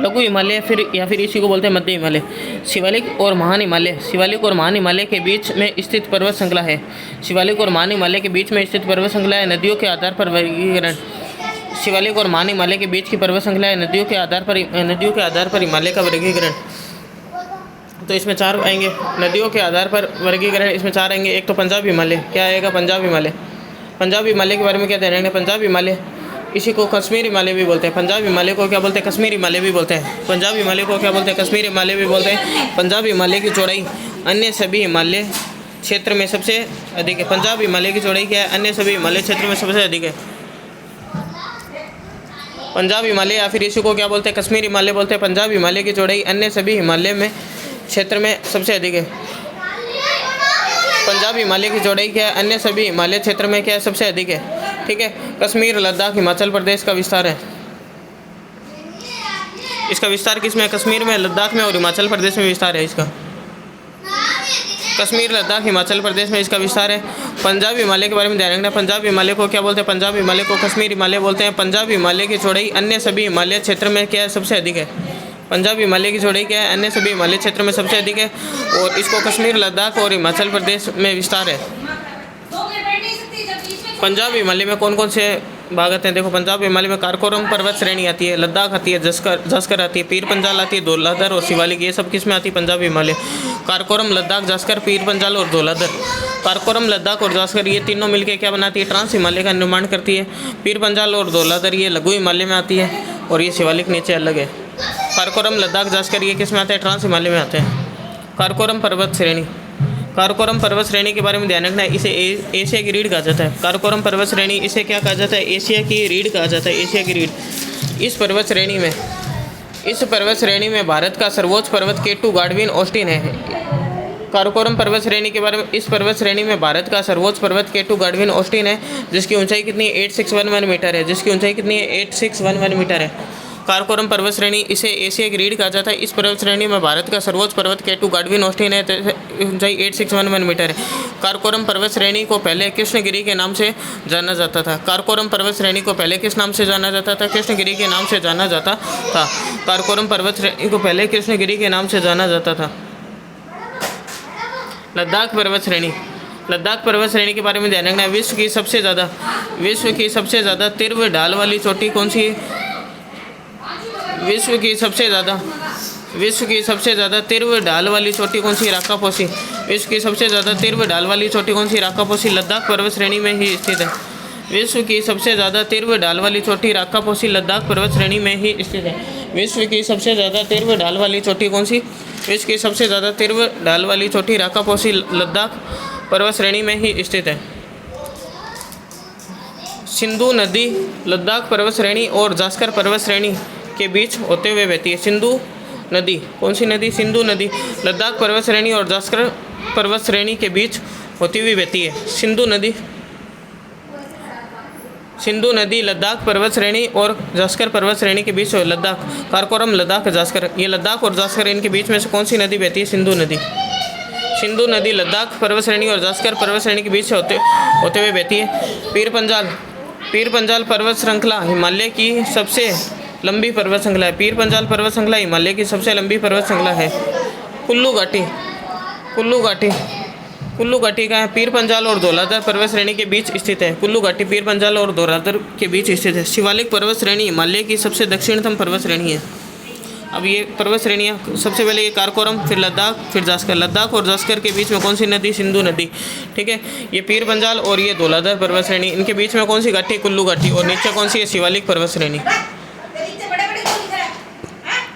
लघु हिमालय फिर इसी को बोलते हैं मध्य हिमालय। शिवालिक और महान हिमालय, शिवालिक और महान हिमालय के बीच में स्थित पर्वत श्रृंखला है। शिवालिक और महान हिमालय के बीच में स्थित पर्वत श्रृंखला है। नदियों के आधार पर वर्गीकरण। शिवालिक और महान हिमालय के बीच की पर्वत श्रृंखला है। नदियों के आधार पर हिमालय का वर्गीकरण। तो इसमें 4 आएंगे, नदियों के आधार पर वर्गीकरण इसमें 4 आएंगे। एक तो पंजाब हिमालय, क्या आएगा? पंजाब हिमालय। पंजाब हिमालय के बारे में क्या दे रहे हैं? पंजाब हिमालय, इसी को कश्मीर हिमालय भी बोलते हैं। पंजाब हिमालय को क्या बोलते हैं? कश्मीर हिमालय भी बोलते हैं। पंजाब हिमालय को क्या बोलते हैं? कश्मीर हिमालय भी बोलते हैं। पंजाब हिमालय की चौड़ाई अन्य सभी हिमालय क्षेत्र में सबसे अधिक है। पंजाब हिमालय की चौड़ाई क्या है? अन्य सभी हिमालय क्षेत्र में सबसे अधिक है। पंजाब हिमालय या फिर इसी को क्या बोलते हैं? कश्मीर हिमालय बोलते हैं। पंजाब हिमालय की चौड़ाई अन्य सभी हिमालय में क्षेत्र में सबसे अधिक है। पंजाब हिमालय की चौड़ाई क्या है? अन्य सभी हिमालय क्षेत्र में क्या है? सबसे अधिक है। ठीक है। कश्मीर, लद्दाख, हिमाचल प्रदेश का विस्तार है। इसका विस्तार किसमें है? कश्मीर में, लद्दाख में और हिमाचल प्रदेश में विस्तार है इसका। कश्मीर, लद्दाख, हिमाचल प्रदेश में इसका विस्तार है। पंजाब हिमालय के बारे में ध्यान रखना। पंजाब हिमालय को क्या बोलते हैं? पंजाब हिमालय को कश्मीर हिमालय बोलते हैं। पंजाब हिमालय की चौड़ाई अन्य सभी हिमालय क्षेत्र में क्या है? सबसे अधिक है। पंजाब हिमालय की चौड़ाई क्या है? अन्य सभी हिमालय क्षेत्र में सबसे अधिक है और इसको कश्मीर, लद्दाख और हिमाचल प्रदेश में विस्तार है। पंजाब हिमालय में कौन कौन से भाग आते हैं? देखो, पंजाब हिमालय में काराकोरम पर्वत श्रेणी आती है, लद्दाख आती है, जास्कर आती है, पीर पंजाल आती है, धौलाधर और शिवालिक, ये सब किस में आती है? पंजाब हिमालय। काराकोरम, लद्दाख, जास्कर, पीर पंजाल और धौलाधर। काराकोरम, लद्दाख और जास्कर ये तीनों मिलकर क्या बनाती है? ट्रांस हिमालय का निर्माण करती है। पीर पंजाल और धौलाधर ये लघु हिमालय में आती है और ये शिवालिक नीचे अलग है। काराकोरम, लद्दाख, जास्कर ये किस में आते हैं? ट्रांस हिमालय में आते हैं। काराकोरम पर्वत श्रेणी। काराकोरम पर्वत श्रेणी के बारे में ध्यान रखना है। इसे एशिया की रीढ़ कहा जाता है। काराकोरम पर्वत श्रेणी इसे क्या कहा जाता है? एशिया की रीढ़ कहा जाता है। एशिया की रीढ़। इस पर्वत श्रेणी में भारत का सर्वोच्च पर्वत K2 गाडविन ऑस्टिन है। काराकोरम पर्वत श्रेणी के बारे में, इस पर्वत श्रेणी में भारत का सर्वोच्च पर्वत K2 गाडविन ऑस्टिन है, जिसकी ऊंचाई कितनी है? 8611 मीटर है। जिसकी ऊंचाई कितनी है? 8611 मीटर है। काराकोरम पर्वत श्रेणी इसे एशिया की रीढ़ कहा जाता है। इस पर्वत श्रेणी में भारत का सर्वोच्च पर्वत K2 गाडविन ऑस्टिन है, ऊंचाई 8611 मीटर है। काराकोरम पर्वत श्रेणी को पहले कृष्णगिरी के नाम से जाना जाता था। काराकोरम पर्वत श्रेणी को पहले किस नाम से जाना जाता था? कृष्णगिरी के नाम से जाना जाता था। काराकोरम पर्वत श्रेणी को पहले कृष्णगिरी के नाम से जाना जाता था। लद्दाख पर्वत श्रेणी। लद्दाख पर्वत श्रेणी के बारे में ध्यान रखना है। विश्व की सबसे ज़्यादा तीव्र ढाल वाली चोटी कौन सी है? विश्व की सबसे ज़्यादा तीव्र ढाल वाली चोटी कौन सी? राकापोसी। विश्व की सबसे ज़्यादा तीव्र ढाल वाली चोटी कौन सी? राकापोसी लद्दाख पर्वत श्रेणी में ही स्थित है। विश्व की सबसे ज़्यादा तीव्र ढाल वाली चोटी राकापोसी लद्दाख पर्वत श्रेणी में ही स्थित है। विश्व की सबसे ज़्यादा तीव्र ढाल वाली चोटी कौन सी? विश्व की सबसे ज़्यादा तीव्र ढाल वाली चोटी राकापोसी लद्दाख पर्वत श्रेणी में ही स्थित है। सिंधु नदी लद्दाख पर्वत श्रेणी और जास्कर पर्वत श्रेणी के बीच होते हुए बहती है। सिंधु नदी, कौन सी नदी? सिंधु नदी लद्दाख पर्वत श्रेणी और जास्कर पर्वत श्रेणी के बीच होती हुई बहती है। सिंधु नदी लद्दाख पर्वत श्रेणी और जास्कर पर्वत श्रेणी के बीच। लद्दाख, काराकोरम, लद्दाख, जास्कर, ये लद्दाख और जास्कर इनके बीच में से कौन सी नदी बहती है? सिंधु नदी। सिंधु नदी लद्दाख पर्वत श्रेणी और जास्कर पर्वत श्रेणी के बीच से होते हुए बहती है। पीर पंजाल पर्वत श्रृंखला हिमालय की सबसे लंबी पर्वत श्रृंखला है। पीर पंजाल पर्वत श्रृंखला हिमालय की सबसे लंबी पर्वत श्रृंखला है। कुल्लू घाटी का है? पीर पंजाल और धौलाधर पर्वत श्रेणी के बीच स्थित है। कुल्लू घाटी पीर पंजाल और धौलाधर के बीच स्थित है। शिवालिक पर्वत श्रेणी हिमालय की सबसे दक्षिणतम पर्वत श्रेणी है। अब ये पर्वत श्रेणियाँ, सबसे पहले ये काराकोरम, फिर लद्दाख, फिर जास्कर। लद्दाख और जास्कर के बीच में कौन सी नदी? सिंधु नदी। ठीक है। ये पीर पंजाल और ये धौलाधर पर्वत श्रेणी, इनके बीच में कौन सी घाटी? कुल्लू घाटी। और नीचे कौन सी है? शिवालिक पर्वत श्रेणी।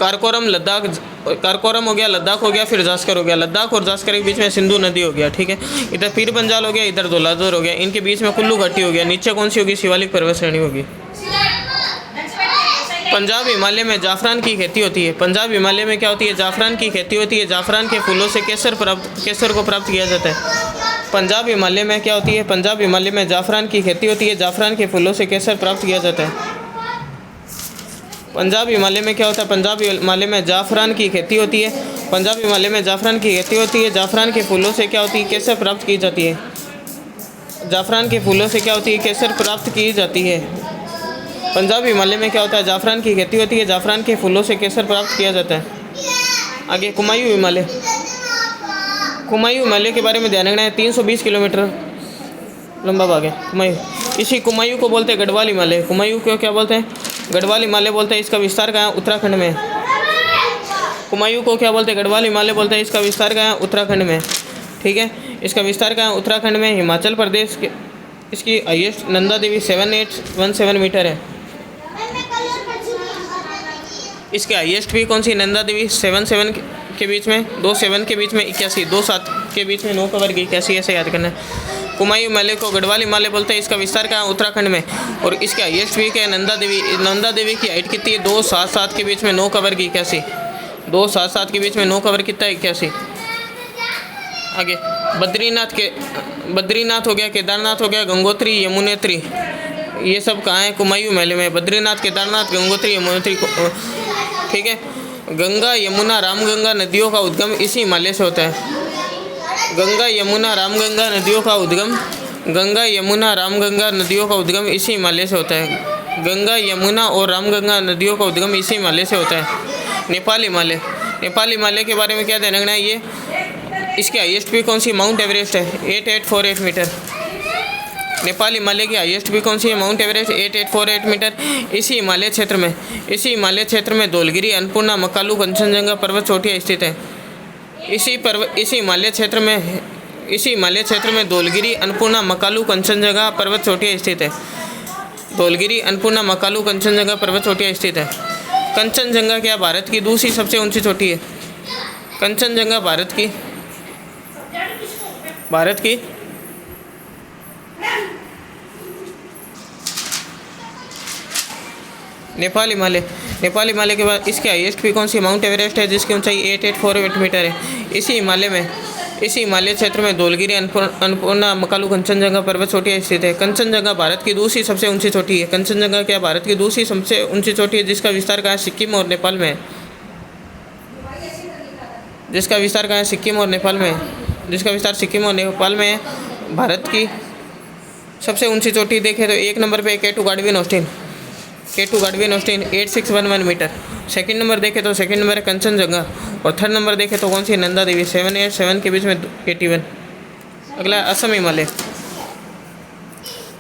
काराकोरम हो गया, लद्दाख हो गया, फिर जास्कर हो गया। लद्दाख और जास्कर के बीच में सिंधु नदी हो गया। ठीक है। इधर पीर पंजाल हो गया, इधर धौलाधर हो गया, इनके बीच में कुल्लू घाटी हो गया। नीचे कौन सी होगी? शिवालिक पर्वत श्रेणी होगी। पंजाब हिमालय में जाफरान की खेती होती है। पंजाब हिमालय में क्या होती है? जाफरान की खेती होती है। जाफरान के फूलों से केसर को प्राप्त किया जाता है। पंजाब हिमालय में क्या होती है? पंजाब हिमालय में जाफरान की खेती होती है। जाफरान के फूलों से केसर प्राप्त किया जाता है। पंजाब हिमालय में क्या होता है? पंजाब हिमालय में जाफरान की खेती होती है। पंजाब हिमालय में जाफरान की खेती होती है। जाफरान के फूलों से क्या होती है? केसर प्राप्त की जाती है। जाफरान के फूलों से क्या होती है? केसर प्राप्त की जाती है। पंजाब हिमालय में क्या होता है? जाफरान की खेती होती है। जाफरान के फूलों से केसर प्राप्त किया जाता है। आगे कुमायूं हिमालय। कुमायूं हिमालय के बारे में ध्यान रखना है। 320 किलोमीटर लंबा भाग है कुमायूं। इसी कुमायूं को बोलते हैं गढ़वाल हिमालय। कुमायूं को क्या बोलते हैं? गढ़वाल हिमालय बोलते हैं। इसका विस्तार कहाँ है? उत्तराखंड में। कुमायूं को क्या बोलते हैं? गढ़वाल हिमालय बोलते हैं। इसका विस्तार कहाँ है? उत्तराखंड में। ठीक है, इसका विस्तार कहाँ है? उत्तराखंड में। हिमाचल प्रदेश के इसकी हाइएस्ट नंदा देवी 7817 मीटर है। इसके हाइएस्ट भी कौन सी? नंदा देवी 77 के बीच में 27 के बीच में 81, 27 के बीच में 9 कवर की 81, ऐसे याद करना है। कुमायूं हिमालय को गढ़वाल हिमालय बोलते हैं। इसका विस्तार कहाँ? उत्तराखंड में। और इसके हाइएस्ट भी क्या है? नंदा देवी। नंदा देवी की हाइट कितनी है? 277 के बीच में 9 कवर की 81, 277 के बीच में 9 कवर कितना है? 81। आगे बद्रीनाथ हो गया, केदारनाथ हो गया, गंगोत्री, यमुनोत्री, ये सब कहाँ है? कुमायूं हिमालय में। बद्रीनाथ, केदारनाथ, गंगोत्री, यमुनोत्री। ठीक है, गंगा यमुना रामगंगा नदियों का उद्गम इसी हिमालय से होता है। गंगा यमुना रामगंगा नदियों का उद्गम गंगा यमुना रामगंगा नदियों का उद्गम इसी हिमालय से होता है। गंगा यमुना और रामगंगा नदियों का उद्गम इसी हिमालय से होता है। नेपाल हिमालय। नेपाल हिमालय के बारे में क्या ध्यान रखना है? ये इसकी हाईएस्ट भी कौन सी? माउंट एवरेस्ट है, 8848 मीटर। नेपाल हिमालय की हाईएस्ट भी कौन सी है? Mount Everest, 8848 metre. इसी हिमालय क्षेत्र में धौलगिरी, अन्नपूर्णा, मकालू, कंचनजंगा पर्वत चोटियाँ स्थित है। इसी हिमालय क्षेत्र में धौलगिरी, अन्नपूर्णा, मकालू, कंचनजंगा पर्वत चोटियाँ स्थित है। धौलगिरी, अन्नपूर्णा, मकालू, कंचनजंगा पर्वत चोटियाँ स्थित है। कंचनजंगा क्या भारत की दूसरी सबसे ऊंची चोटी है? कंचनजंगा भारत की नेपाल हिमालय के बाद इसके हाईएस्ट भी कौन सी? माउंट एवरेस्ट है, जिसकी ऊंचाई 8848 मीटर है। इसी हिमालय क्षेत्र में धौलगिरी, अन्नपूर्णा, मकालू, कंचनजंगा पर्वत चोटियाँ स्थित है। कंचनजंगा भारत की दूसरी सबसे ऊंची चोटी है। कंचनजंगा क्या भारत की दूसरी सबसे ऊंची चोटी है, जिसका विस्तार कहाँ है? सिक्किम और नेपाल में। जिसका विस्तार कहाँ है? सिक्किम और नेपाल में। जिसका विस्तार सिक्किम और नेपाल में है। भारत की सबसे ऊंची चोटी देखें तो एक नंबर पे K2 Godwin Austen 8611 metre. Second number देखें तो सेकंड नंबर है कंचनजंगा। और थर्ड नंबर देखें तो कौन सी? नंदा देवी, 787 के बीच में 81। अगला असम हिमालय।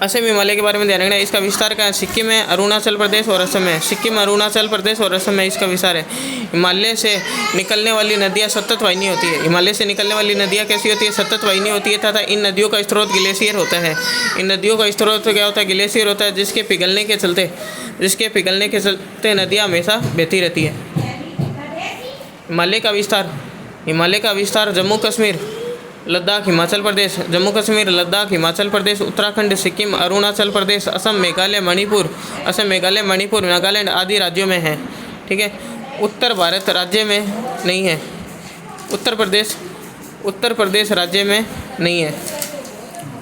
असम हिमालय के बारे में ध्यान रखना है। इसका विस्तार कहाँ है? सिक्किम है, अरुणाचल प्रदेश और असम है। सिक्किम, अरुणाचल प्रदेश और असम में इसका विस्तार है। हिमालय से निकलने वाली नदियाँ सतत वाहिनी होती है। हिमालय से निकलने वाली नदियाँ कैसी होती है? सतत वाहिनी होती है तथा इन नदियों का स्रोत ग्लेशियर होता है। इन नदियों का स्रोत क्या होता है? ग्लेशियर होता है, जिसके पिघलने के चलते नदियाँ हमेशा बहती रहती है। हिमालय का विस्तार जम्मू कश्मीर, लद्दाख, हिमाचल प्रदेश, जम्मू कश्मीर, लद्दाख, हिमाचल प्रदेश, उत्तराखंड, सिक्किम, अरुणाचल प्रदेश, असम, मेघालय, मणिपुर, नागालैंड आदि राज्यों में है। ठीक है, उत्तर भारत राज्य में नहीं है। उत्तर प्रदेश राज्य में नहीं है।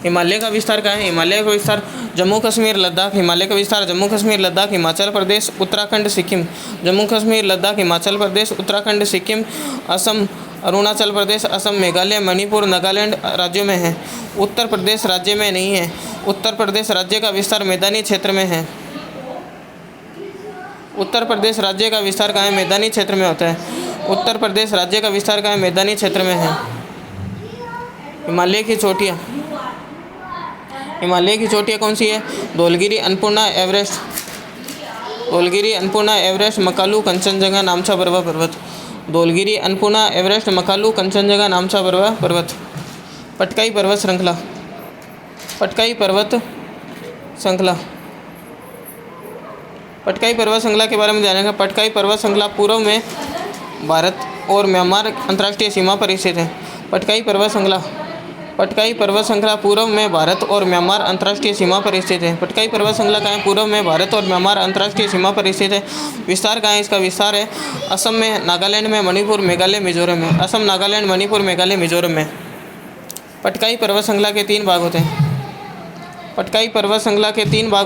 हिमालय का विस्तार कहाँ है? हिमालय का विस्तार जम्मू कश्मीर, लद्दाख। हिमालय का विस्तार जम्मू कश्मीर, लद्दाख, हिमाचल प्रदेश, उत्तराखंड, सिक्किम। जम्मू कश्मीर, लद्दाख, हिमाचल प्रदेश, उत्तराखंड, सिक्किम, असम, अरुणाचल प्रदेश, असम, मेघालय, मणिपुर, नागालैंड राज्यों में है। उत्तर प्रदेश राज्य में नहीं है। उत्तर प्रदेश राज्य का विस्तार मैदानी क्षेत्र में है। उत्तर प्रदेश राज्य का विस्तार कहाँ है? मैदानी क्षेत्र में होता है। उत्तर प्रदेश राज्य का विस्तार कहाँ है? मैदानी क्षेत्र में है। हिमालय की चोटियाँ कौन सी है? धौलगिरी, अन्नपूर्णा, एवरेस्ट, मकालू, कंचनजंगा, नामचा बरवा पर्वत। धौलगिरी, अन्नपूर्णा, एवरेस्ट, मकालू, कंचनजंगा, नामचा बरवा पर्वत। पटकाई पर्वत श्रृंखला के बारे में जानेंगे। पटकाई पर्वत श्रृंखला पूर्व में भारत और म्यांमार अंतर्राष्ट्रीय सीमा पर स्थित है। पटकाई पर्वत श्रृंखला पूर्व में भारत और म्यांमार अंतर्राष्ट्रीय सीमा पर स्थित है। पटकाई पर्वत श्रृंखला कहाँ है? पूर्व में भारत और म्यांमार अंतर्राष्ट्रीय सीमा पर स्थित है। विस्तार कहाँ है? इसका विस्तार है असम में, नागालैंड में, मणिपुर, मेघालय, मिजोरम में। असम, नागालैंड, मणिपुर, मेघालय, मिजोरम में। पटकाई पर्वत श्रृंखला के 3 भाग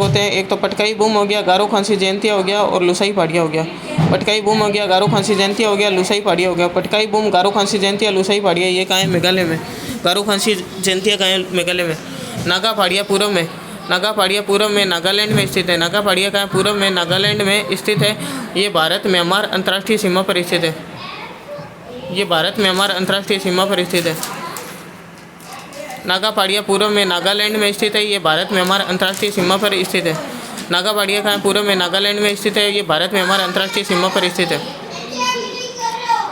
होते हैं। एक तो पटकाई बूम हो गया, गारो खांसी जयंतिया हो गया और लुसाई पहाड़ियाँ हो गया। पटकाई बूम हो गया, गारो खांसी जयंतिया हो गया, लुसाई पहाड़ियाँ हो गया। पटकाई बूम, गारो खांसी जयंतिया, लुसाई पहाड़ियाँ, ये कहाँ है? मेघालय में। गारो खांसी जयंतिया कहाँ है? मेघालय में। नागा पहाड़ियाँ पूर्व में। नागा पहाड़ियाँ पूर्व में नागालैंड में स्थित है। नागा पहाड़ियाँ कहाँ पूर्व में नागालैंड में स्थित है। ये भारत म्यांमार अंतर्राष्ट्रीय सीमा पर स्थित है। ये भारत म्यांमार अंतर्राष्ट्रीय सीमा पर स्थित है। नागा पहाड़ियाँ पूर्व में नागालैंड में स्थित है। ये भारत म्यांमार अंतर्राष्ट्रीय सीमा पर स्थित है। नागा पहाड़ियाँ कहाँ पूर्व में नागालैंड में स्थित है। ये भारत म्यांमार अंतर्राष्ट्रीय सीमा पर स्थित है।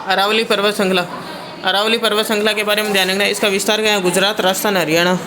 अरावली पर्वत श्रृंखला। अरावली पर्वत श्रृंखला के बारे में ध्यान रखना है। इसका विस्तार क्या है? गुजरात, राजस्थान, हरियाणा।